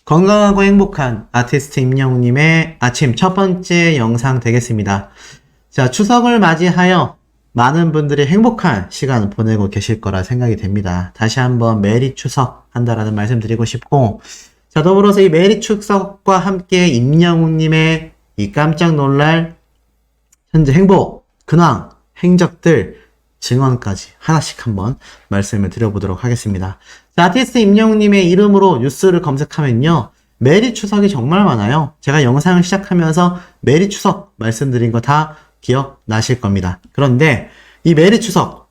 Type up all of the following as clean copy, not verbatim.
건강하고 행복한 아티스트 임영웅님의 아침 첫 번째 영상 되겠습니다. 자, 추석을 맞이하여 많은 분들이 행복한 시간을 보내고 계실 거라 생각이 됩니다. 다시 한번 메리 추석 한다라는 말씀 드리고 싶고, 자, 더불어서 이 메리 추석과 함께 임영웅님의 이 깜짝 놀랄 현재 행복, 근황, 행적들, 증언까지 하나씩 한번 말씀을 드려보도록 하겠습니다. 자, 아티스트 임영웅님의 이름으로 뉴스를 검색하면요, 메리 추석이 정말 많아요. 제가 영상을 시작하면서 메리 추석 말씀드린 거 다 기억나실 겁니다. 그런데 이 메리 추석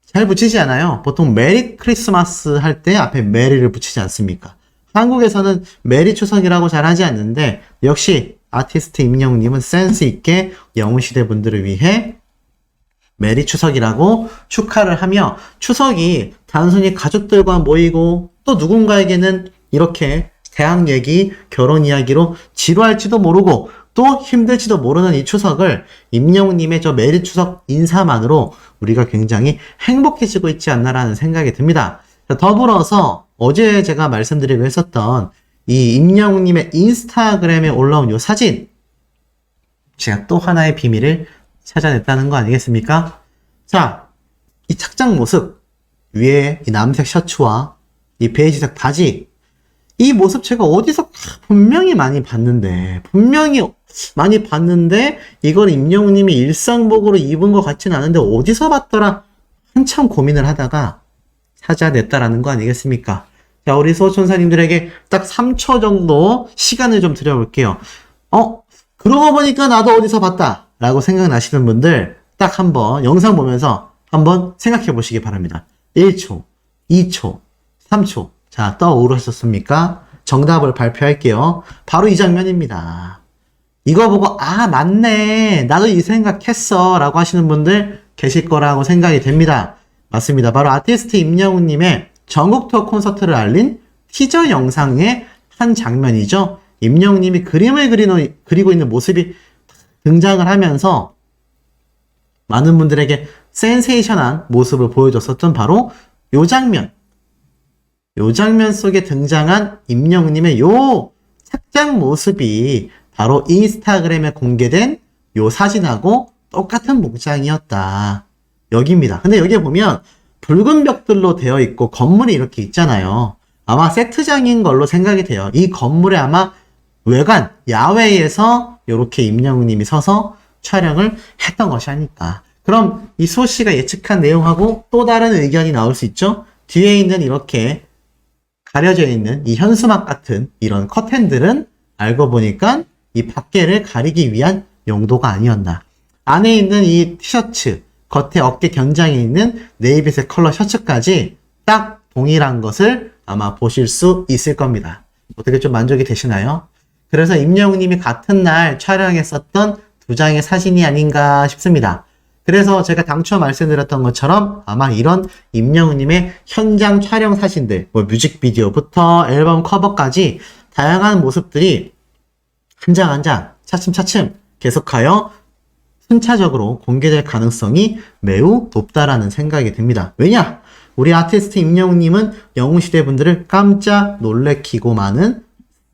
잘 붙이지 않아요. 보통 메리 크리스마스 할 때 앞에 메리를 붙이지 않습니까? 한국에서는 메리 추석이라고 잘 하지 않는데, 역시 아티스트 임영웅님은 센스 있게 영웅시대 분들을 위해 메리 추석이라고 축하를 하며, 추석이 단순히 가족들과 모이고 또 누군가에게는 이렇게 대학 얘기, 결혼 이야기로 지루할지도 모르고 또 힘들지도 모르는 이 추석을 임영웅님의 저 메리 추석 인사만으로 우리가 굉장히 행복해지고 있지 않나라는 생각이 듭니다. 더불어서 어제 제가 말씀드리고 했었던 이 임영웅님의 인스타그램에 올라온 이 사진, 제가 또 하나의 비밀을 찾아냈다는 거 아니겠습니까? 자, 이 착장 모습, 위에 이 남색 셔츠와 이 베이지색 바지, 이 모습 제가 어디서 분명히 많이 봤는데 이걸 임영웅님이 일상복으로 입은 것 같지는 않은데 어디서 봤더라? 한참 고민을 하다가 찾아냈다라는 거 아니겠습니까? 자, 우리 소천사님들에게 딱 3초 정도 시간을 좀 드려볼게요. 그러고 보니까 나도 어디서 봤다 라고 생각나시는 분들 딱 한번 영상 보면서 한번 생각해 보시기 바랍니다. 1초, 2초, 3초. 자, 떠오르셨습니까? 정답을 발표할게요. 바로 이 장면입니다. 이거 보고 맞네, 나도 이 생각했어 라고 하시는 분들 계실 거라고 생각이 됩니다. 맞습니다. 바로 아티스트 임영웅님의 전국 투어 콘서트를 알린 티저 영상의 한 장면이죠. 임영웅님이 그림을 그리고 있는 모습이 등장을 하면서 많은 분들에게 센세이션한 모습을 보여줬었던 바로 요 장면 속에 등장한 임영웅님의 요 착장 모습이 바로 인스타그램에 공개된 요 사진하고 똑같은 복장이었다. 여기입니다. 근데 여기에 보면 붉은 벽들로 되어 있고 건물이 이렇게 있잖아요. 아마 세트장인 걸로 생각이 돼요. 이 건물에 아마 외관, 야외에서 이렇게 임영웅님이 서서 촬영을 했던 것이 아닐까. 그럼 이 소씨가 예측한 내용하고 또 다른 의견이 나올 수 있죠? 뒤에 있는 이렇게 가려져 있는 이 현수막 같은 이런 커튼들은 알고 보니까 이 밖에를 가리기 위한 용도가 아니었나. 안에 있는 이 티셔츠, 겉에 어깨 견장에 있는 네이비색 컬러 셔츠까지 딱 동일한 것을 아마 보실 수 있을 겁니다. 어떻게 좀 만족이 되시나요? 그래서 임영웅님이 같은 날 촬영했었던 두 장의 사진이 아닌가 싶습니다. 그래서 제가 당초 말씀드렸던 것처럼 아마 이런 임영웅님의 현장 촬영 사진들, 뮤직비디오부터 앨범 커버까지 다양한 모습들이 한 장 한 장 차츰차츰 계속하여 순차적으로 공개될 가능성이 매우 높다라는 생각이 듭니다. 왜냐? 우리 아티스트 임영웅님은 영웅시대 분들을 깜짝 놀래키고 마는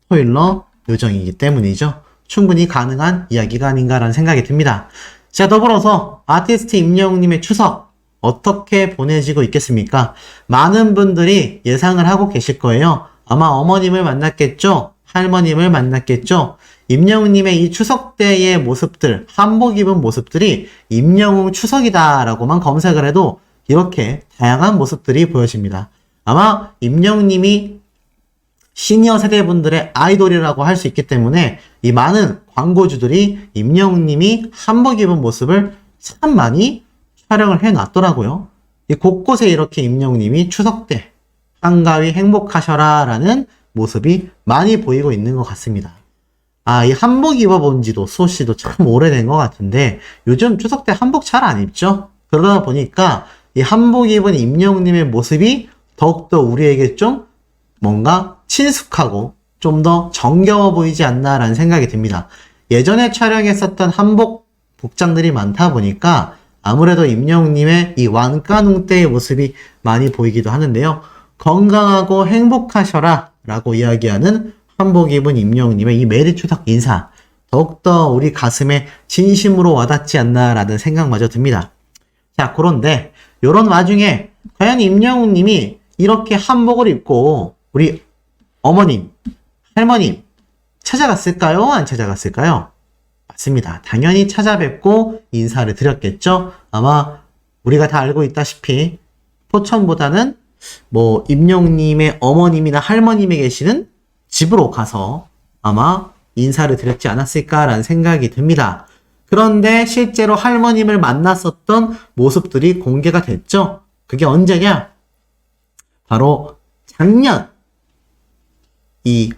스포일러 요정이기 때문이죠. 충분히 가능한 이야기가 아닌가라는 생각이 듭니다. 자, 더불어서 아티스트 임영웅님의 추석 어떻게 보내지고 있겠습니까? 많은 분들이 예상을 하고 계실 거예요. 아마 어머님을 만났겠죠? 할머님을 만났겠죠? 임영웅님의 이 추석 때의 모습들, 한복 입은 모습들이 임영웅 추석이다 라고만 검색을 해도 이렇게 다양한 모습들이 보여집니다. 아마 임영웅님이 시니어 세대분들의 아이돌이라고 할 수 있기 때문에 이 많은 광고주들이 임영웅님이 한복 입은 모습을 참 많이 촬영을 해놨더라고요. 이 곳곳에 이렇게 임영웅님이 추석 때 한가위 행복하셔라 라는 모습이 많이 보이고 있는 것 같습니다. 이 한복 입어본 지도 소씨도 참 오래된 것 같은데 요즘 추석 때 한복 잘 안 입죠? 그러다 보니까 이 한복 입은 임영웅님의 모습이 더욱더 우리에게 좀 뭔가 친숙하고 좀 더 정겨워 보이지 않나라는 생각이 듭니다. 예전에 촬영했었던 한복 복장들이 많다 보니까 아무래도 임영웅님의 이 완가농 때의 모습이 많이 보이기도 하는데요. 건강하고 행복하셔라 라고 이야기하는 한복 입은 임영웅님의 이 메리 추석 인사. 더욱더 우리 가슴에 진심으로 와닿지 않나라는 생각마저 듭니다. 자, 그런데 이런 와중에 과연 임영웅님이 이렇게 한복을 입고 우리 어머님, 할머님 찾아갔을까요? 안 찾아갔을까요? 맞습니다. 당연히 찾아뵙고 인사를 드렸겠죠? 아마 우리가 다 알고 있다시피 포천보다는 뭐 임영웅님의 어머님이나 할머님이 계시는 집으로 가서 아마 인사를 드렸지 않았을까라는 생각이 듭니다. 그런데 실제로 할머님을 만났었던 모습들이 공개가 됐죠. 그게 언제냐? 바로 작년 이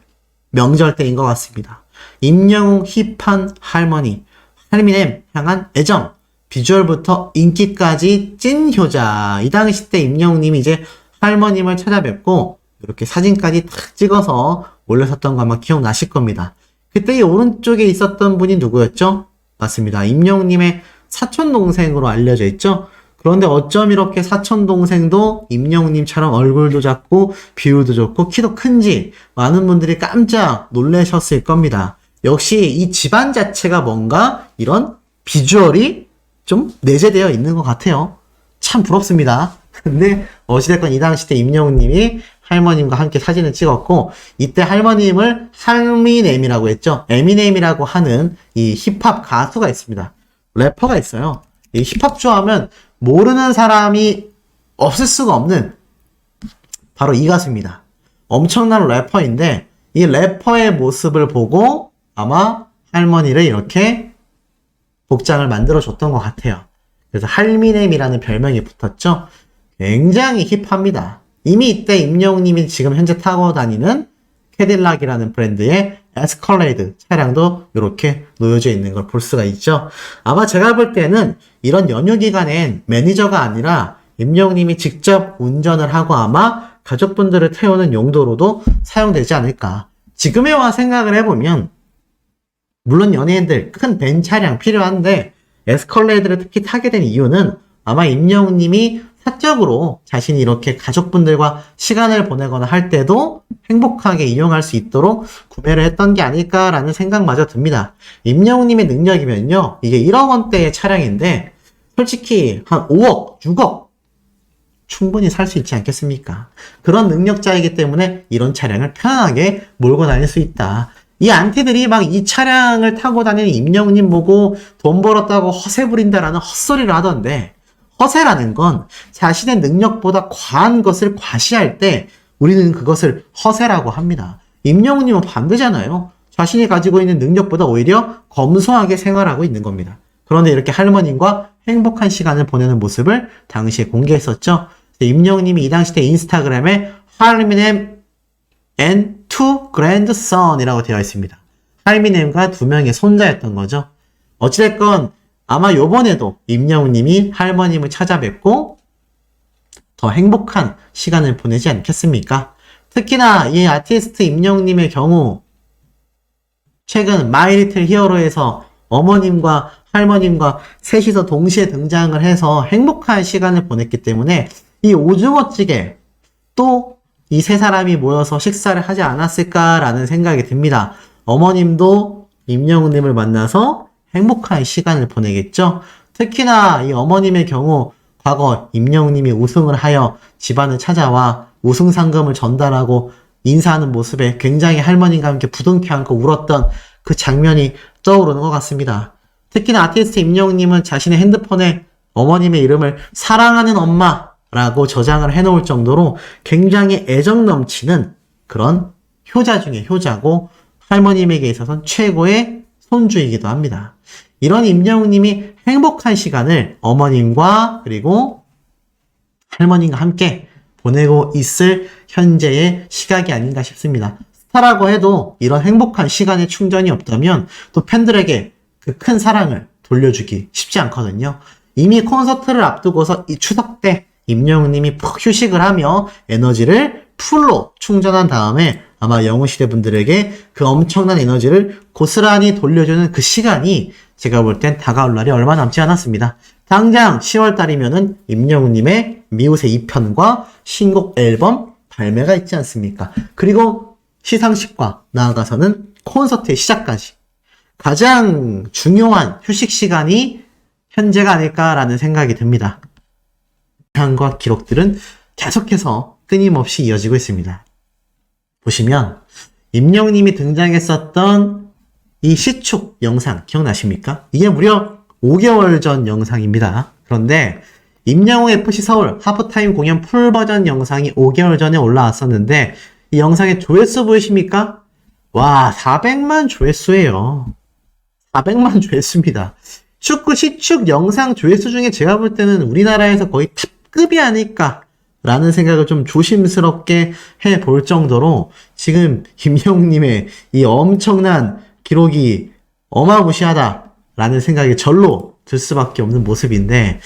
명절 때인 것 같습니다. 임영웅 힙한 할머니, 할미넴 향한 애정, 비주얼부터 인기까지 찐 효자. 이 당시 때 임영웅님이 이제 할머님을 찾아뵙고 이렇게 사진까지 탁 찍어서 올렸었던 거 아마 기억나실 겁니다. 그때 이 오른쪽에 있었던 분이 누구였죠? 맞습니다. 임영웅님의 사촌동생으로 알려져 있죠? 그런데 어쩜 이렇게 사촌동생도 임영웅님처럼 얼굴도 작고 비율도 좋고 키도 큰지 많은 분들이 깜짝 놀라셨을 겁니다. 역시 이 집안 자체가 뭔가 이런 비주얼이 좀 내재되어 있는 것 같아요. 참 부럽습니다. 근데 어찌됐건 이 당시 때 임영웅님이 할머님과 함께 사진을 찍었고 이때 할머님을 할미넴이라고 했죠. 에미넴이라고 하는 이 힙합 가수가 있습니다. 래퍼가 있어요. 이 힙합 좋아하면 모르는 사람이 없을 수가 없는 바로 이 가수입니다. 엄청난 래퍼인데 이 래퍼의 모습을 보고 아마 할머니를 이렇게 복장을 만들어줬던 것 같아요. 그래서 할미넴이라는 별명이 붙었죠. 굉장히 힙합니다. 이미 이때 임영웅님이 지금 현재 타고 다니는 캐딜락이라는 브랜드의 에스컬레이드 차량도 이렇게 놓여져 있는 걸 볼 수가 있죠. 아마 제가 볼 때는 이런 연휴 기간엔 매니저가 아니라 임영웅님이 직접 운전을 하고 아마 가족분들을 태우는 용도로도 사용되지 않을까. 지금에 와 생각을 해보면 물론 연예인들 큰 벤 차량 필요한데 에스컬레이드를 특히 타게 된 이유는 아마 임영웅님이 사적으로 자신이 이렇게 가족분들과 시간을 보내거나 할 때도 행복하게 이용할 수 있도록 구매를 했던 게 아닐까라는 생각마저 듭니다. 임영웅님의 능력이면요, 이게 1억 원대의 차량인데 솔직히 한 5억, 6억 충분히 살 수 있지 않겠습니까? 그런 능력자이기 때문에 이런 차량을 편안하게 몰고 다닐 수 있다. 이 안티들이 막 이 차량을 타고 다니는 임영웅님 보고 돈 벌었다고 허세 부린다라는 헛소리를 하던데, 허세라는 건 자신의 능력보다 과한 것을 과시할 때 우리는 그것을 허세라고 합니다. 임영웅님은 반대잖아요. 자신이 가지고 있는 능력보다 오히려 검소하게 생활하고 있는 겁니다. 그런데 이렇게 할머님과 행복한 시간을 보내는 모습을 당시에 공개했었죠. 임영웅님이 이 당시 때 인스타그램에 할미넴 and two grandson이라고 되어 있습니다. 할미넴과 두 명의 손자였던 거죠. 어찌됐건 아마 요번에도 임영웅님이 할머님을 찾아뵙고 더 행복한 시간을 보내지 않겠습니까? 특히나 이 아티스트 임영웅님의 경우 최근 마이 리틀 히어로에서 어머님과 할머님과 셋이서 동시에 등장을 해서 행복한 시간을 보냈기 때문에 이 오징어찌개 또 이 세 사람이 모여서 식사를 하지 않았을까라는 생각이 듭니다. 어머님도 임영웅님을 만나서 행복한 시간을 보내겠죠. 특히나 이 어머님의 경우 과거 임영웅님이 우승을 하여 집안을 찾아와 우승 상금을 전달하고 인사하는 모습에 굉장히 할머님과 함께 부둥켜 안고 울었던 그 장면이 떠오르는 것 같습니다. 특히나 아티스트 임영웅님은 자신의 핸드폰에 어머님의 이름을 사랑하는 엄마라고 저장을 해놓을 정도로 굉장히 애정 넘치는 그런 효자 중에 효자고 할머님에게 있어서는 최고의 손주이기도 합니다. 이런 임영웅님이 행복한 시간을 어머님과 그리고 할머님과 함께 보내고 있을 현재의 시각이 아닌가 싶습니다. 스타라고 해도 이런 행복한 시간의 충전이 없다면 또 팬들에게 그 큰 사랑을 돌려주기 쉽지 않거든요. 이미 콘서트를 앞두고서 이 추석 때 임영웅님이 푹 휴식을 하며 에너지를 풀로 충전한 다음에 아마 영웅시대 분들에게 그 엄청난 에너지를 고스란히 돌려주는 그 시간이 제가 볼 땐 다가올 날이 얼마 남지 않았습니다. 당장 10월달이면은 임영웅님의 미우새 2편과 신곡 앨범 발매가 있지 않습니까? 그리고 시상식과 나아가서는 콘서트의 시작까지 가장 중요한 휴식 시간이 현재가 아닐까라는 생각이 듭니다. 영상과 기록들은 계속해서 끊임없이 이어지고 있습니다. 보시면 임영웅님이 등장했었던 이 시축 영상 기억나십니까? 이게 무려 5개월 전 영상입니다. 그런데 임영웅 FC 서울 하프타임 공연 풀버전 영상이 5개월 전에 올라왔었는데 이 영상의 조회수 보이십니까? 와, 400만 조회수예요. 400만 조회수입니다. 축구 시축 영상 조회수 중에 제가 볼 때는 우리나라에서 거의 탑급이 아닐까 라는 생각을 좀 조심스럽게 해볼 정도로 지금 임영웅님의 이 엄청난 기록이 어마무시하다라는 생각이 절로 들 수밖에 없는 모습인데,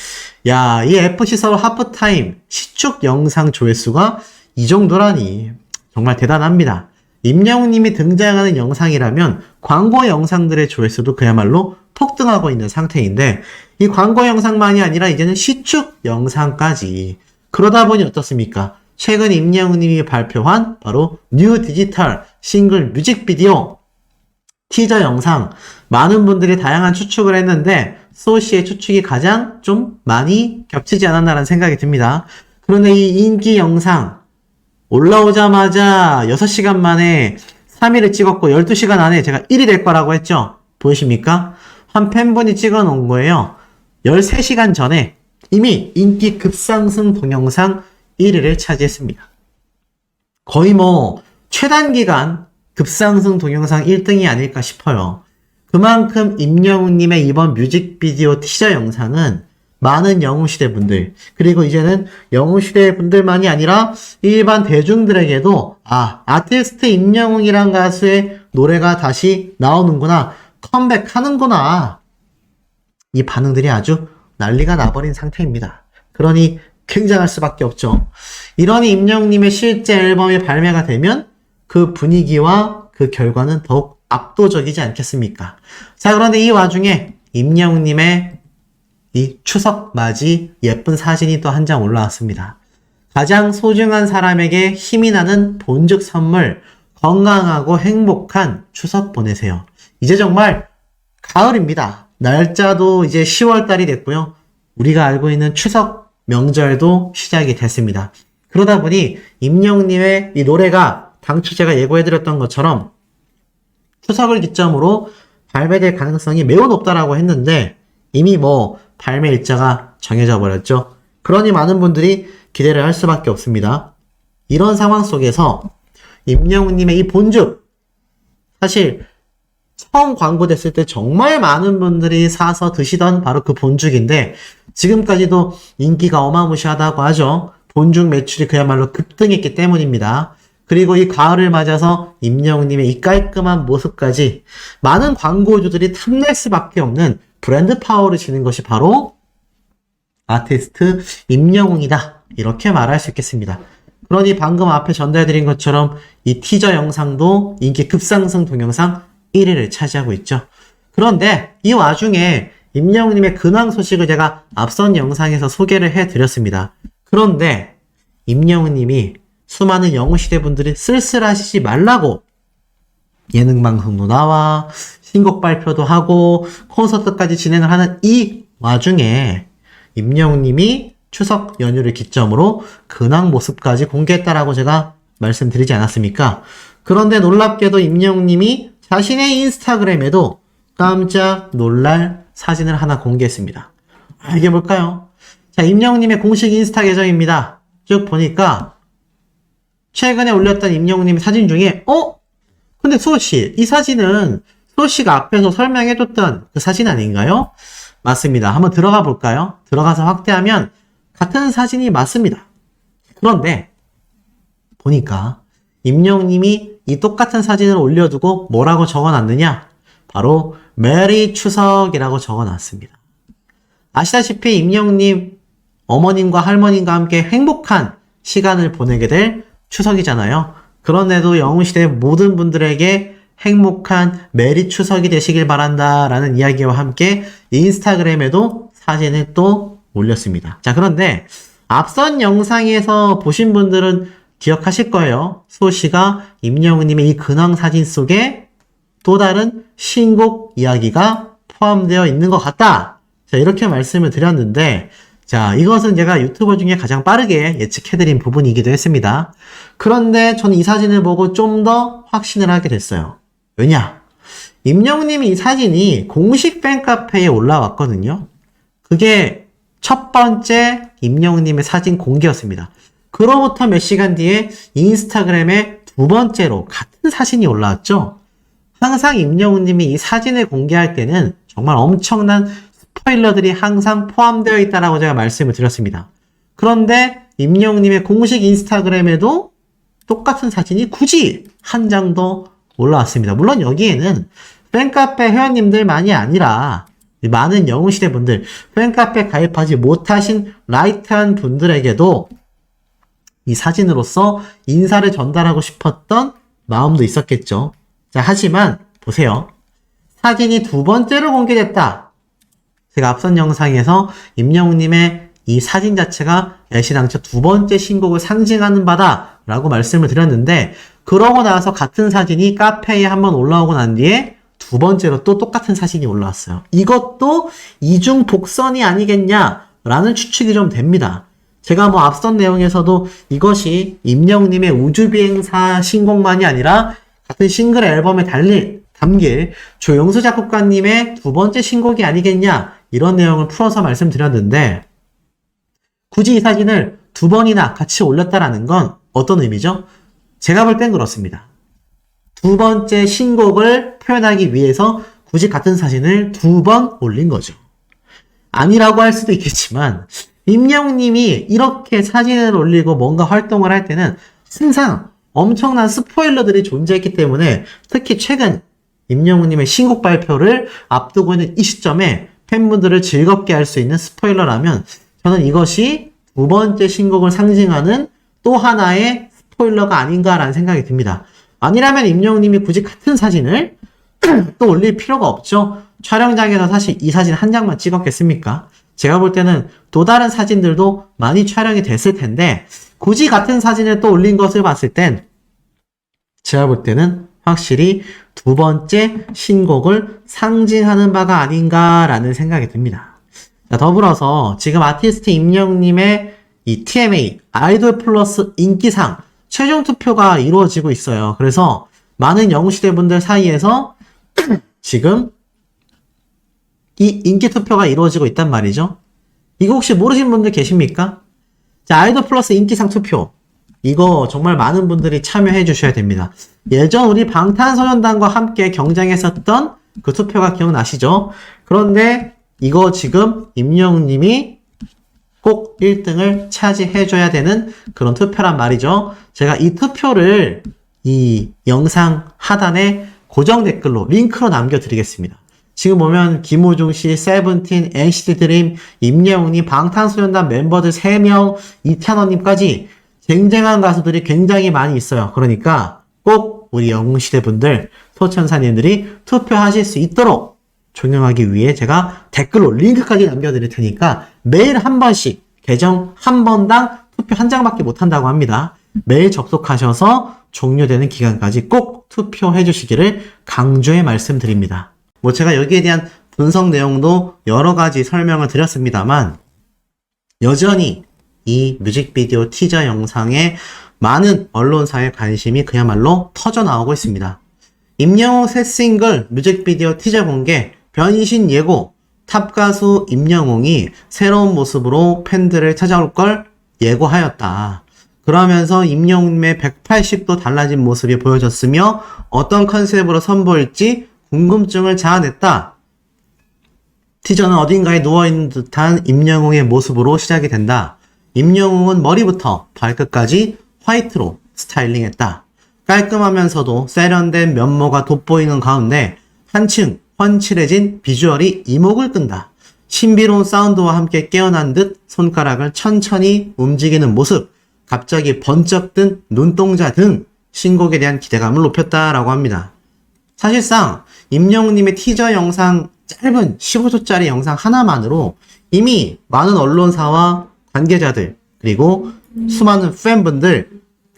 야, 이 FC 서울 하프타임 시축 영상 조회수가 이 정도라니 정말 대단합니다. 임영웅님이 등장하는 영상이라면 광고 영상들의 조회수도 그야말로 폭등하고 있는 상태인데, 이 광고 영상만이 아니라 이제는 시축 영상까지. 그러다 보니 어떻습니까? 최근 임영웅님이 발표한 바로 뉴 디지털 싱글 뮤직비디오 티저 영상, 많은 분들이 다양한 추측을 했는데 소시의 추측이 가장 좀 많이 겹치지 않았나라는 생각이 듭니다. 그런데 이 인기 영상 올라오자마자 6시간 만에 3일을 찍었고 12시간 안에 제가 1위 될 거라고 했죠. 보이십니까? 한 팬분이 찍어 놓은 거예요. 13시간 전에 이미 인기 급상승 동영상 1위를 차지했습니다. 거의 뭐 최단기간 급상승 동영상 1등이 아닐까 싶어요. 그만큼 임영웅님의 이번 뮤직비디오 티저 영상은 많은 영웅시대 분들, 그리고 이제는 영웅시대 분들만이 아니라 일반 대중들에게도 아티스트 임영웅이란 가수의 노래가 다시 나오는구나, 컴백하는구나, 이 반응들이 아주 난리가 나버린 상태입니다. 그러니 굉장할 수밖에 없죠. 이러니 임영웅님의 실제 앨범이 발매가 되면 그 분위기와 그 결과는 더욱 압도적이지 않겠습니까? 자, 그런데 이 와중에 임영웅님의 이 추석 맞이 예쁜 사진이 또 한 장 올라왔습니다. 가장 소중한 사람에게 힘이 나는 본즉 선물, 건강하고 행복한 추석 보내세요. 이제 정말 가을입니다. 날짜도 이제 10월 달이 됐고요. 우리가 알고 있는 추석 명절도 시작이 됐습니다. 그러다 보니 임영웅님의 이 노래가 당초 제가 예고해드렸던 것처럼 추석을 기점으로 발매될 가능성이 매우 높다라고 했는데 이미 뭐 발매 일자가 정해져 버렸죠. 그러니 많은 분들이 기대를 할 수밖에 없습니다. 이런 상황 속에서 임영웅님의 이 본죽, 사실 처음 광고됐을 때 정말 많은 분들이 사서 드시던 바로 그 본죽인데 지금까지도 인기가 어마무시하다고 하죠. 본죽 매출이 그야말로 급등했기 때문입니다. 그리고 이 가을을 맞아서 임영웅님의 이 깔끔한 모습까지 많은 광고주들이 탐낼 수밖에 없는 브랜드 파워를 지닌 것이 바로 아티스트 임영웅이다, 이렇게 말할 수 있겠습니다. 그러니 방금 앞에 전달드린 것처럼 이 티저 영상도 인기 급상승 동영상 1위를 차지하고 있죠. 그런데 이 와중에 임영웅님의 근황 소식을 제가 앞선 영상에서 소개를 해드렸습니다. 그런데 임영웅님이 수많은 영웅시대 분들이 쓸쓸하시지 말라고 예능방송도 나와 신곡 발표도 하고 콘서트까지 진행을 하는 이 와중에 임영웅님이 추석 연휴를 기점으로 근황 모습까지 공개했다라고 제가 말씀드리지 않았습니까? 그런데 놀랍게도 임영웅님이 자신의 인스타그램에도 깜짝 놀랄 사진을 하나 공개했습니다. 이게 뭘까요? 자, 임영웅님의 공식 인스타 계정입니다. 쭉 보니까 최근에 올렸던 임영웅님의 사진 중에 근데 수호씨, 이 사진은 수호씨가 앞에서 설명해줬던 그 사진 아닌가요? 맞습니다. 한번 들어가 볼까요? 들어가서 확대하면 같은 사진이 맞습니다. 그런데 보니까 임영웅님이 이 똑같은 사진을 올려두고 뭐라고 적어놨느냐? 바로 메리 추석이라고 적어놨습니다. 아시다시피 임영웅님 어머님과 할머님과 함께 행복한 시간을 보내게 될 추석이잖아요. 그런데도 영웅시대 모든 분들에게 행복한 메리 추석이 되시길 바란다 라는 이야기와 함께 인스타그램에도 사진을 또 올렸습니다. 자, 그런데 앞선 영상에서 보신 분들은 기억하실 거예요. 수호씨가 임영웅님의 이 근황 사진 속에 또 다른 신곡 이야기가 포함되어 있는 것 같다. 자, 이렇게 말씀을 드렸는데, 자, 이것은 제가 유튜버 중에 가장 빠르게 예측해드린 부분이기도 했습니다. 그런데 저는 이 사진을 보고 좀 더 확신을 하게 됐어요. 왜냐? 임영웅님이 이 사진이 공식 팬카페에 올라왔거든요. 그게 첫 번째 임영웅님의 사진 공개였습니다. 그로부터 몇 시간 뒤에 인스타그램에 두 번째로 같은 사진이 올라왔죠. 항상 임영웅님이 이 사진을 공개할 때는 정말 엄청난 스포일러들이 항상 포함되어 있다라고 제가 말씀을 드렸습니다. 그런데 임영웅님의 공식 인스타그램에도 똑같은 사진이 굳이 한 장 더 올라왔습니다. 물론 여기에는 팬카페 회원님들만이 아니라 많은 영웅시대 분들, 팬카페 가입하지 못하신 라이트한 분들에게도 이 사진으로서 인사를 전달하고 싶었던 마음도 있었겠죠. 자, 하지만 보세요. 사진이 두 번째로 공개됐다. 제가 앞선 영상에서 임영웅님의 이 사진 자체가 애시당초 두 번째 신곡을 상징하는 바다 라고 말씀을 드렸는데, 그러고 나서 같은 사진이 카페에 한번 올라오고 난 뒤에 두 번째로 또 똑같은 사진이 올라왔어요. 이것도 이중 복선이 아니겠냐라는 추측이 좀 됩니다. 제가 뭐 앞선 내용에서도 이것이 임영웅님의 우주비행사 신곡만이 아니라 같은 싱글 앨범에 담길 조영수 작곡가님의 두 번째 신곡이 아니겠냐, 이런 내용을 풀어서 말씀드렸는데, 굳이 이 사진을 두 번이나 같이 올렸다라는 건 어떤 의미죠? 제가 볼 땐 그렇습니다. 두 번째 신곡을 표현하기 위해서 굳이 같은 사진을 두 번 올린 거죠. 아니라고 할 수도 있겠지만, 임영웅님이 이렇게 사진을 올리고 뭔가 활동을 할 때는 항상 엄청난 스포일러들이 존재했기 때문에, 특히 최근 임영웅님의 신곡 발표를 앞두고 있는 이 시점에 팬분들을 즐겁게 할 수 있는 스포일러라면, 저는 이것이 두 번째 신곡을 상징하는 또 하나의 스포일러가 아닌가라는 생각이 듭니다. 아니라면 임영웅님이 굳이 같은 사진을 또 올릴 필요가 없죠. 촬영장에서 사실 이 사진 한 장만 찍었겠습니까? 제가 볼 때는 또 다른 사진들도 많이 촬영이 됐을 텐데, 굳이 같은 사진을 또 올린 것을 봤을 땐 제가 볼 때는 확실히 두 번째 신곡을 상징하는 바가 아닌가라는 생각이 듭니다. 자, 더불어서 지금 아티스트 임영웅님의 이 TMA 아이돌 플러스 인기상 최종 투표가 이루어지고 있어요. 그래서 많은 영웅시대 분들 사이에서 지금 이 인기 투표가 이루어지고 있단 말이죠. 이거 혹시 모르신 분들 계십니까? 자, 아이돌 플러스 인기상 투표. 이거 정말 많은 분들이 참여해 주셔야 됩니다. 예전 우리 방탄소년단과 함께 경쟁했었던 그 투표가 기억나시죠? 그런데 이거 지금 임영웅님이 꼭 1등을 차지해줘야 되는 그런 투표란 말이죠. 제가 이 투표를 이 영상 하단에 고정 댓글로 링크로 남겨드리겠습니다. 지금 보면 김호중 씨, 세븐틴, NCT 드림, 임영웅님, 방탄소년단 멤버들 3명, 이찬원님까지 쟁쟁한 가수들이 굉장히 많이 있어요. 그러니까 꼭 우리 영웅시대 분들, 소천사님들이 투표하실 수 있도록 존경하기 위해 제가 댓글로 링크까지 남겨드릴 테니까 매일 한 번씩 계정 한 번당 투표 한 장밖에 못한다고 합니다. 매일 접속하셔서 종료되는 기간까지 꼭 투표해 주시기를 강조해 말씀드립니다. 뭐 제가 여기에 대한 분석 내용도 여러 가지 설명을 드렸습니다만, 여전히 이 뮤직비디오 티저 영상에 많은 언론사의 관심이 그야말로 터져 나오고 있습니다. 임영웅 새 싱글 뮤직비디오 티저 공개, 변신 예고, 탑가수 임영웅이 새로운 모습으로 팬들을 찾아올 걸 예고하였다. 그러면서 임영웅의 180도 달라진 모습이 보여졌으며 어떤 컨셉으로 선보일지 궁금증을 자아냈다. 티저는 어딘가에 누워있는 듯한 임영웅의 모습으로 시작이 된다. 임영웅은 머리부터 발끝까지 화이트로 스타일링했다. 깔끔하면서도 세련된 면모가 돋보이는 가운데 한층 훤칠해진 비주얼이 이목을 끈다. 신비로운 사운드와 함께 깨어난 듯 손가락을 천천히 움직이는 모습, 갑자기 번쩍 든 눈동자 등 신곡에 대한 기대감을 높였다라고 합니다. 사실상 임영웅님의 티저 영상, 짧은 15초짜리 영상 하나만으로 이미 많은 언론사와 관계자들, 그리고 수많은 팬분들,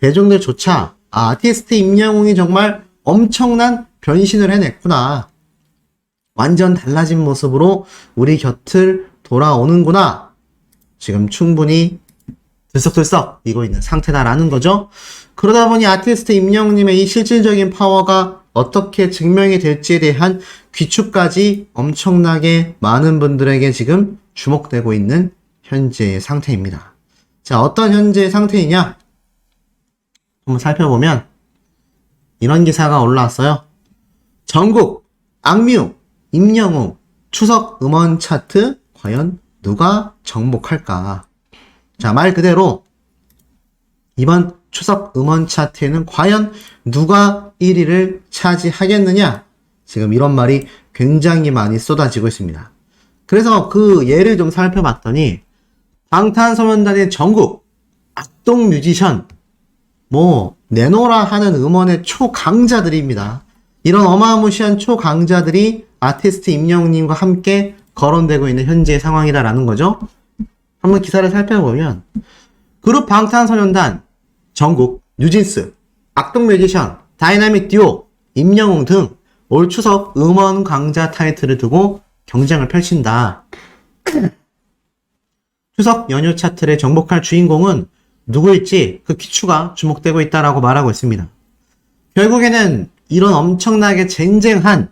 대중들조차 아티스트 임영웅이 정말 엄청난 변신을 해냈구나. 완전 달라진 모습으로 우리 곁을 돌아오는구나. 지금 충분히 들썩들썩 이고 있는 상태다라는 거죠. 그러다 보니 아티스트 임영웅님의 이 실질적인 파워가 어떻게 증명이 될지에 대한 귀추까지 엄청나게 많은 분들에게 지금 주목되고 있는 현재의 상태입니다. 자, 어떤 현재의 상태이냐? 한번 살펴보면 이런 기사가 올라왔어요. 전국 악뮤 임영웅 추석 음원 차트 과연 누가 정복할까? 자, 말 그대로 이번 추석 음원 차트에는 과연 누가 1위를 차지하겠느냐? 지금 이런 말이 굉장히 많이 쏟아지고 있습니다. 그래서 그 예를 좀 살펴봤더니 방탄소년단의 전국 악동 뮤지션 내놓으라 하는 음원의 초강자들입니다. 이런 어마무시한 초강자들이 아티스트 임영웅님과 함께 거론되고 있는 현재의 상황이다라는 거죠. 한번 기사를 살펴보면 그룹 방탄소년단, 정국, 뉴진스, 악동 뮤지션, 다이나믹 듀오, 임영웅 등 올 추석 음원 강자 타이틀을 두고 경쟁을 펼친다. 추석 연휴 차트를 정복할 주인공은 누구일지 그 귀추가 주목되고 있다라고 말하고 있습니다. 결국에는 이런 엄청나게 쟁쟁한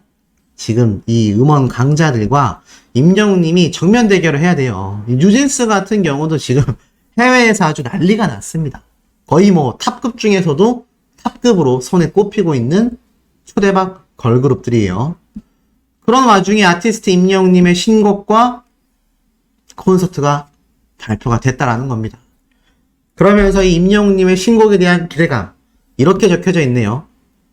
지금 이 음원 강자들과 임영웅님이 정면 대결을 해야 돼요. 뉴진스 같은 경우도 지금 해외에서 아주 난리가 났습니다. 거의 탑급 중에서도 탑급으로 손에 꼽히고 있는 초대박 걸그룹들이에요. 그런 와중에 아티스트 임영웅님의 신곡과 콘서트가 발표가 됐다라는 겁니다. 그러면서 이 임영웅님의 신곡에 대한 기대감 이렇게 적혀져 있네요.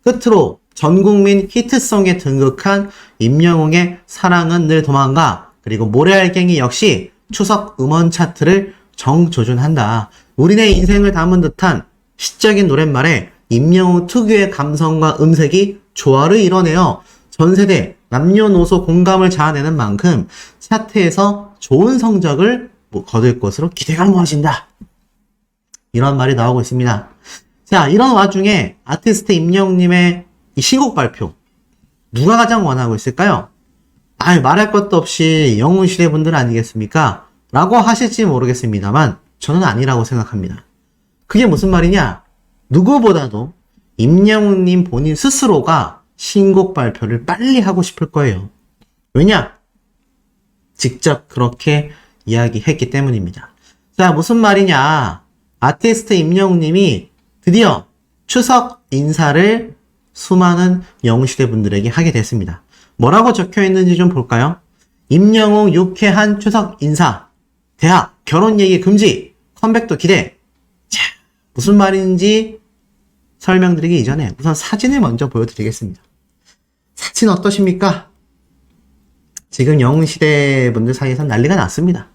끝으로 전국민 히트송에 등극한 임영웅의 사랑은 늘 도망가, 그리고 모래알갱이 역시 추석 음원 차트를 정조준한다. 우리네 인생을 담은 듯한 시적인 노랫말에 임영웅 특유의 감성과 음색이 조화를 이뤄내어 전세대 남녀노소 공감을 자아내는 만큼 차트에서 좋은 성적을 거둘 것으로 기대가 모아진다. 이런 말이 나오고 있습니다. 자, 이런 와중에 아티스트 임영웅님의 이 신곡 발표 누가 가장 원하고 있을까요? 말할 것도 없이 영웅시대 분들 아니겠습니까? 라고 하실지 모르겠습니다만 저는 아니라고 생각합니다. 그게 무슨 말이냐? 누구보다도 임영웅님 본인 스스로가 신곡 발표를 빨리 하고 싶을 거예요. 왜냐? 직접 그렇게 이야기했기 때문입니다. 자, 무슨 말이냐? 아티스트 임영웅님이 드디어 추석 인사를 수많은 영웅시대 분들에게 하게 됐습니다. 뭐라고 적혀 있는지 좀 볼까요? 임영웅 유쾌한 추석 인사, 대학, 결혼 얘기 금지, 컴백도 기대. 자, 무슨 말인지 설명드리기 이전에 우선 사진을 먼저 보여드리겠습니다. 사진 어떠십니까? 지금 영웅시대 분들 사이에선 난리가 났습니다.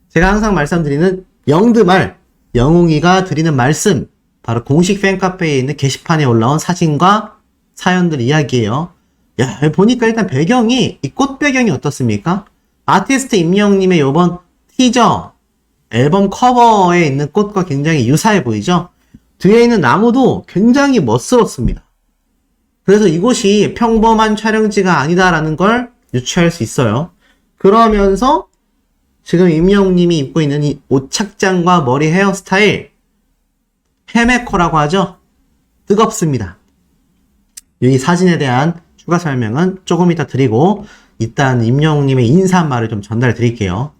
제가 항상 말씀드리는 영드말, 영웅이가 드리는 말씀, 바로 공식 팬카페에 있는 게시판에 올라온 사진과 사연들 이야기예요. 야, 보니까 일단 배경이, 이 꽃 배경이 어떻습니까? 아티스트 임영웅님의 요번 티저 앨범 커버에 있는 꽃과 굉장히 유사해 보이죠? 뒤에 있는 나무도 굉장히 멋스럽습니다. 그래서 이곳이 평범한 촬영지가 아니다라는 걸 유추할 수 있어요. 그러면서 지금 임영웅님이 입고 있는 이 옷착장과 머리 헤어스타일, 헤메코라고 하죠? 뜨겁습니다. 이 사진에 대한 추가 설명은 조금 이따 드리고 일단 임영웅님의 인사말을 좀 전달해 드릴게요.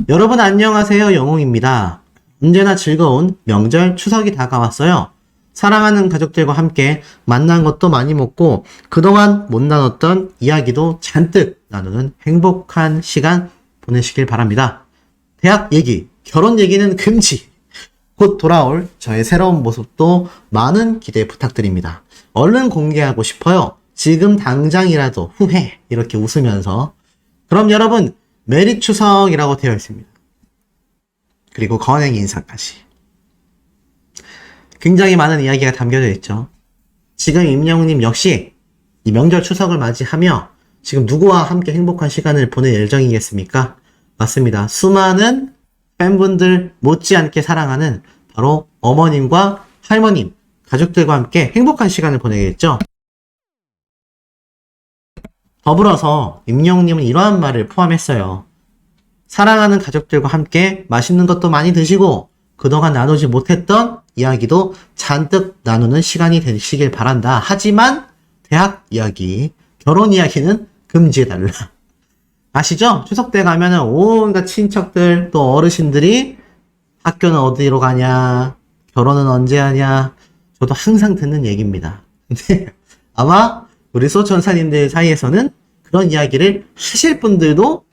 여러분 안녕하세요, 영웅입니다. 언제나 즐거운 명절 추석이 다가왔어요. 사랑하는 가족들과 함께 만난 것도 많이 먹고 그동안 못 나눴던 이야기도 잔뜩 나누는 행복한 시간 보내시길 바랍니다. 대학 얘기, 결혼 얘기는 금지. 곧 돌아올 저의 새로운 모습도 많은 기대 부탁드립니다. 얼른 공개하고 싶어요. 지금 당장이라도 후회. 이렇게 웃으면서. 그럼 여러분 메리 추석이라고 되어 있습니다. 그리고 건행 인사까지. 굉장히 많은 이야기가 담겨져 있죠. 지금 임영웅님 역시 이 명절 추석을 맞이하며 지금 누구와 함께 행복한 시간을 보낼 예정이겠습니까? 맞습니다. 수많은 팬분들 못지않게 사랑하는 바로 어머님과 할머님, 가족들과 함께 행복한 시간을 보내겠죠. 더불어서 임영웅님은 이러한 말을 포함했어요. 사랑하는 가족들과 함께 맛있는 것도 많이 드시고 그동안 나누지 못했던 이야기도 잔뜩 나누는 시간이 되시길 바란다. 하지만 대학 이야기, 결혼 이야기는 금지해달라. 아시죠? 추석 때 가면은 온갖 친척들 또 어르신들이 학교는 어디로 가냐, 결혼은 언제 하냐, 저도 항상 듣는 얘기입니다. 근데 아마 우리 소천사님들 사이에서는 그런 이야기를 하실 분들도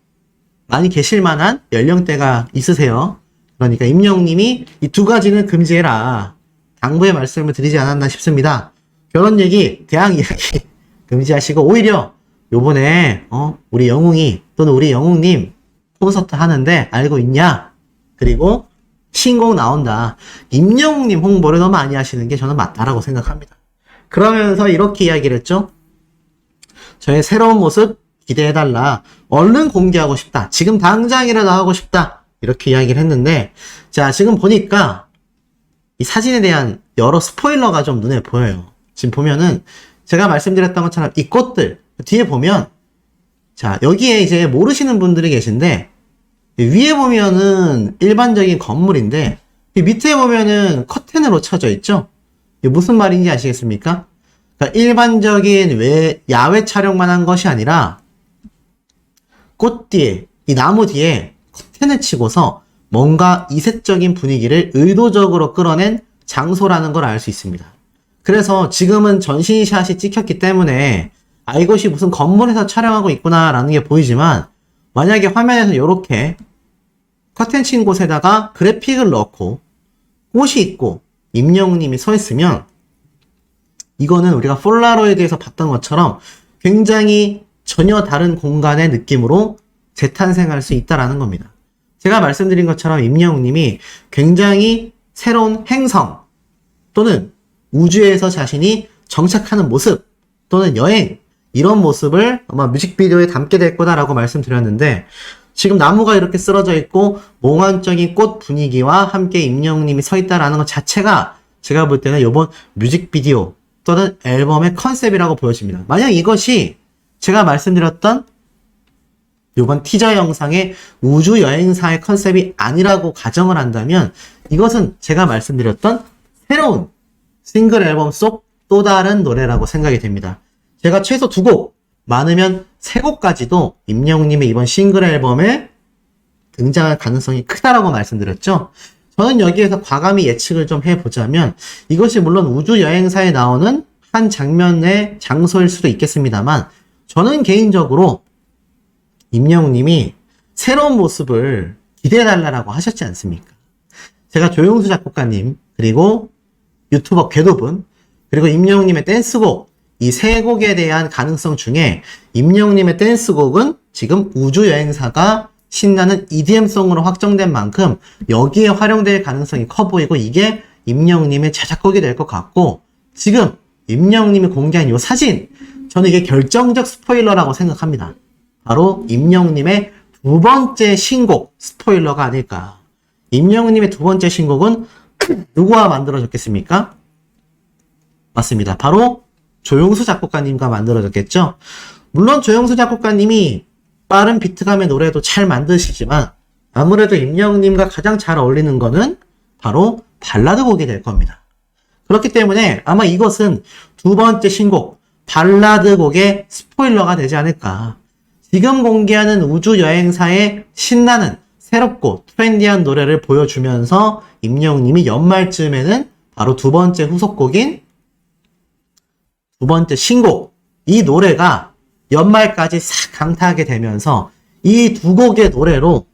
많이 계실 만한 연령대가 있으세요. 그러니까 임영웅님이 이 두 가지는 금지해라. 당부의 말씀을 드리지 않았나 싶습니다. 결혼 얘기, 대학 이야기 금지하시고 오히려 요번에 우리 영웅이 또는 우리 영웅님 콘서트 하는데 알고 있냐? 그리고 신곡 나온다. 임영웅님 홍보를 너무 많이 하시는 게 저는 맞다라고 생각합니다. 그러면서 이렇게 이야기를 했죠. 저의 새로운 모습 기대해달라. 얼른 공개하고 싶다. 지금 당장이라도 하고 싶다. 이렇게 이야기를 했는데, 자, 지금 보니까 이 사진에 대한 여러 스포일러가 좀 눈에 보여요. 지금 보면은 제가 말씀드렸던 것처럼 이 꽃들 뒤에 보면, 자, 여기에 이제 모르시는 분들이 계신데, 위에 보면은 일반적인 건물인데, 밑에 보면은 커튼으로 쳐져 있죠? 이게 무슨 말인지 아시겠습니까? 그러니까 일반적인 야외 촬영만 한 것이 아니라, 꽃 뒤에, 이 나무 뒤에 커튼을 치고서 뭔가 이색적인 분위기를 의도적으로 끌어낸 장소라는 걸 알 수 있습니다. 그래서 지금은 전신샷이 찍혔기 때문에 이것이 무슨 건물에서 촬영하고 있구나라는 게 보이지만 만약에 화면에서 이렇게 커튼 친 곳에다가 그래픽을 넣고 꽃이 있고 임영웅님이 서 있으면 이거는 우리가 폴라로이드에서 봤던 것처럼 굉장히 전혀 다른 공간의 느낌으로 재탄생할 수 있다라는 겁니다. 제가 말씀드린 것처럼 임영웅님이 굉장히 새로운 행성 또는 우주에서 자신이 정착하는 모습 또는 여행 이런 모습을 아마 뮤직비디오에 담게 될 거다라고 말씀드렸는데 지금 나무가 이렇게 쓰러져 있고 몽환적인 꽃 분위기와 함께 임영웅님이 서 있다라는 것 자체가 제가 볼 때는 이번 뮤직비디오 또는 앨범의 컨셉이라고 보여집니다. 만약 이것이 제가 말씀드렸던 이번 티저 영상의 우주 여행사의 컨셉이 아니라고 가정을 한다면 이것은 제가 말씀드렸던 새로운 싱글 앨범 속 또 다른 노래라고 생각이 됩니다. 제가 최소 2곡, 많으면 3곡까지도 임영웅님의 이번 싱글 앨범에 등장할 가능성이 크다라고 말씀드렸죠. 저는 여기에서 과감히 예측을 좀 해보자면 이것이 물론 우주 여행사에 나오는 한 장면의 장소일 수도 있겠습니다만 저는 개인적으로 임영웅님이 새로운 모습을 기대해달라고 하셨지 않습니까? 제가 조용수 작곡가님 그리고 유튜버 궤도분 그리고 임영웅님의 댄스곡 이 3곡에 대한 가능성 중에 임영웅님의 댄스곡은 지금 우주여행사가 신나는 EDM송으로 확정된 만큼 여기에 활용될 가능성이 커 보이고 이게 임영웅님의 자작곡이 될 것 같고 지금 임영웅님이 공개한 이 사진 저는 이게 결정적 스포일러라고 생각합니다. 바로 임영웅님의 2번째 신곡 스포일러가 아닐까. 임영웅님의 2번째 신곡은 누구와 만들어졌겠습니까? 맞습니다. 바로 조용수 작곡가님과 만들어졌겠죠. 물론 조용수 작곡가님이 빠른 비트감의 노래도 잘 만드시지만 아무래도 임영웅님과 가장 잘 어울리는 거는 바로 발라드 곡이 될 겁니다. 그렇기 때문에 아마 이것은 2번째 신곡 발라드 곡의 스포일러가 되지 않을까. 지금 공개하는 우주여행사의 신나는 새롭고 트렌디한 노래를 보여주면서 임영웅님이 연말쯤에는 바로 2번째 후속곡인 2번째 신곡 이 노래가 연말까지 싹 강타하게 되면서 이 2곡의 노래로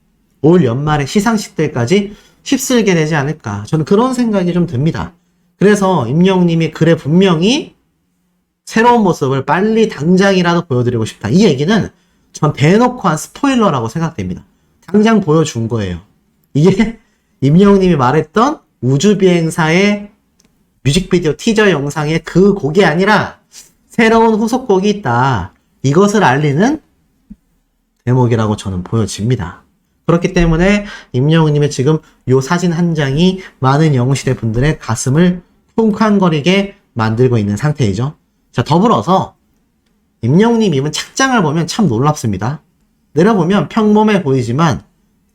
올 연말의 시상식들까지 휩쓸게 되지 않을까. 저는 그런 생각이 좀 듭니다. 그래서 임영웅님이 그래 분명히 새로운 모습을 빨리 당장이라도 보여드리고 싶다. 이 얘기는 전 대놓고 한 스포일러라고 생각됩니다. 당장 보여준 거예요. 이게 임영웅님이 말했던 우주비행사의 뮤직비디오 티저 영상의 그 곡이 아니라 새로운 후속곡이 있다. 이것을 알리는 대목이라고 저는 보여집니다. 그렇기 때문에 임영웅님의 지금 요 사진 한 장이 많은 영웅시대 분들의 가슴을 쿵쾅거리게 만들고 있는 상태이죠. 자, 더불어서 임영웅님 입은 착장을 보면 참 놀랍습니다. 내려보면 평범해 보이지만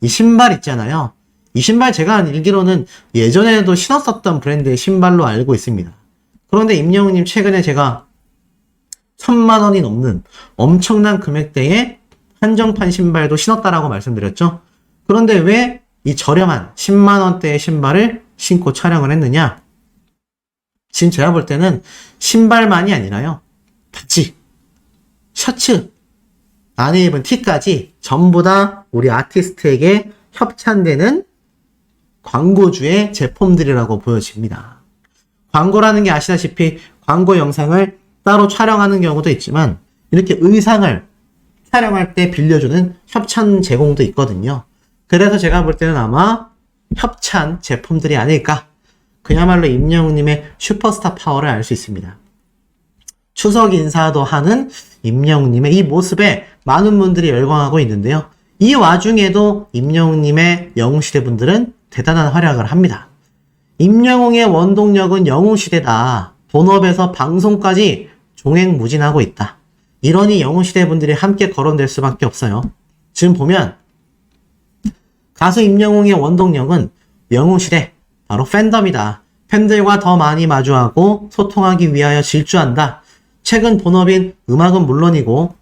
이 신발 있잖아요. 이 신발 제가 알기로는 예전에도 신었었던 브랜드의 신발로 알고 있습니다. 그런데 임영웅님 최근에 제가 1000만 원이 넘는 엄청난 금액대의 한정판 신발도 신었다라고 말씀드렸죠. 그런데 왜 이 저렴한 10만 원대의 신발을 신고 촬영을 했느냐? 지금 제가 볼 때는 신발만이 아니라요. 바지, 셔츠, 안에 입은 티까지 전부 다 우리 아티스트에게 협찬되는 광고주의 제품들이라고 보여집니다. 광고라는 게 아시다시피 광고 영상을 따로 촬영하는 경우도 있지만 이렇게 의상을 촬영할 때 빌려주는 협찬 제공도 있거든요. 그래서 제가 볼 때는 아마 협찬 제품들이 아닐까. 그야말로 임영웅님의 슈퍼스타 파워를 알 수 있습니다. 추석 인사도 하는 임영웅님의 이 모습에 많은 분들이 열광하고 있는데요. 이 와중에도 임영웅님의 영웅시대 분들은 대단한 활약을 합니다. 임영웅의 원동력은 영웅시대다. 본업에서 방송까지 종횡무진하고 있다. 이러니 영웅시대 분들이 함께 거론될 수밖에 없어요. 지금 보면 가수 임영웅의 원동력은 영웅시대, 바로 팬덤이다. 팬들과 더 많이 마주하고 소통하기 위하여 질주한다. 최근 본업인 음악은 물론이고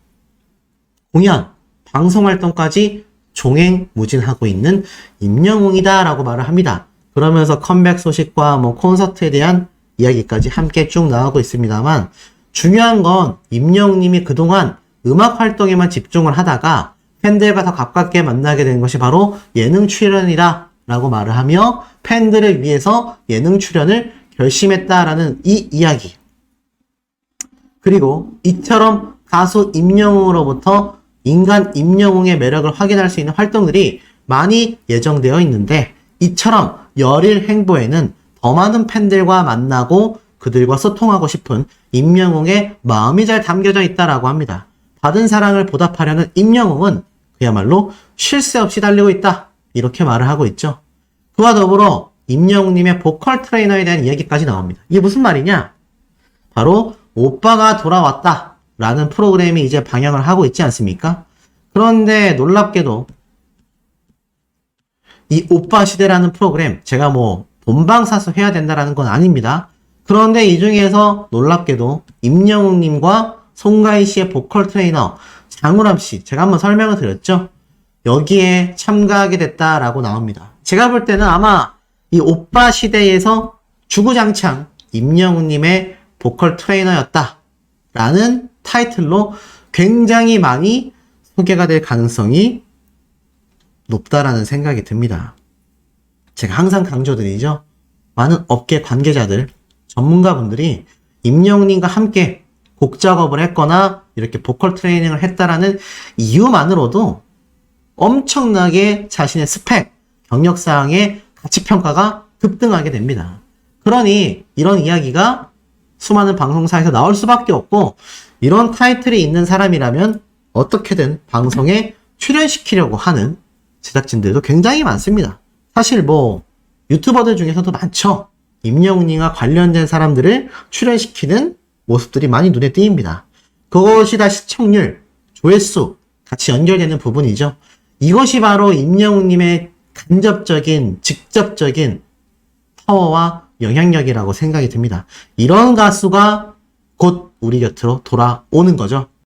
공연, 방송활동까지 종횡무진하고 있는 임영웅이다 라고 말을 합니다. 그러면서 컴백 소식과 콘서트에 대한 이야기까지 함께 쭉 나오고 있습니다만 중요한 건 임영웅님이 그동안 음악 활동에만 집중을 하다가 팬들과 더 가깝게 만나게 된 것이 바로 예능 출연이다 라고 말을 하며 팬들을 위해서 예능 출연을 결심했다라는 이 이야기. 그리고 이처럼 가수 임영웅으로부터 인간 임영웅의 매력을 확인할 수 있는 활동들이 많이 예정되어 있는데 이처럼 열일 행보에는 더 많은 팬들과 만나고 그들과 소통하고 싶은 임영웅의 마음이 잘 담겨져 있다라고 합니다. 받은 사랑을 보답하려는 임영웅은 그야말로 쉴 새 없이 달리고 있다. 이렇게 말을 하고 있죠. 그와 더불어 임영웅님의 보컬 트레이너에 대한 이야기까지 나옵니다. 이게 무슨 말이냐? 바로 오빠가 돌아왔다 라는 프로그램이 이제 방영을 하고 있지 않습니까? 그런데 놀랍게도 이 오빠 시대라는 프로그램 제가 본방사수 해야 된다라는 건 아닙니다. 그런데 이 중에서 놀랍게도 임영웅님과 송가인 씨의 보컬 트레이너 장우람 씨, 제가 한번 설명을 드렸죠. 여기에 참가하게 됐다라고 나옵니다. 제가 볼 때는 아마 이 오빠 시대에서 주구장창 임영웅님의 보컬 트레이너였다라는 타이틀로 굉장히 많이 소개가 될 가능성이 높다라는 생각이 듭니다. 제가 항상 강조드리죠. 많은 업계 관계자들, 전문가분들이 임영웅님과 함께 곡 작업을 했거나 이렇게 보컬 트레이닝을 했다라는 이유만으로도 엄청나게 자신의 스펙, 경력사항의 가치평가가 급등하게 됩니다. 그러니 이런 이야기가 수많은 방송사에서 나올 수밖에 없고 이런 타이틀이 있는 사람이라면 어떻게든 방송에 출연시키려고 하는 제작진들도 굉장히 많습니다. 사실 유튜버들 중에서도 많죠. 임영웅님과 관련된 사람들을 출연시키는 모습들이 많이 눈에 띄입니다. 그것이 다 시청률, 조회수 같이 연결되는 부분이죠. 이것이 바로 임영웅님의 간접적인, 직접적인 파워와 영향력이라고 생각이 듭니다. 이런 가수가 곧 우리 곁으로 돌아오는 거죠.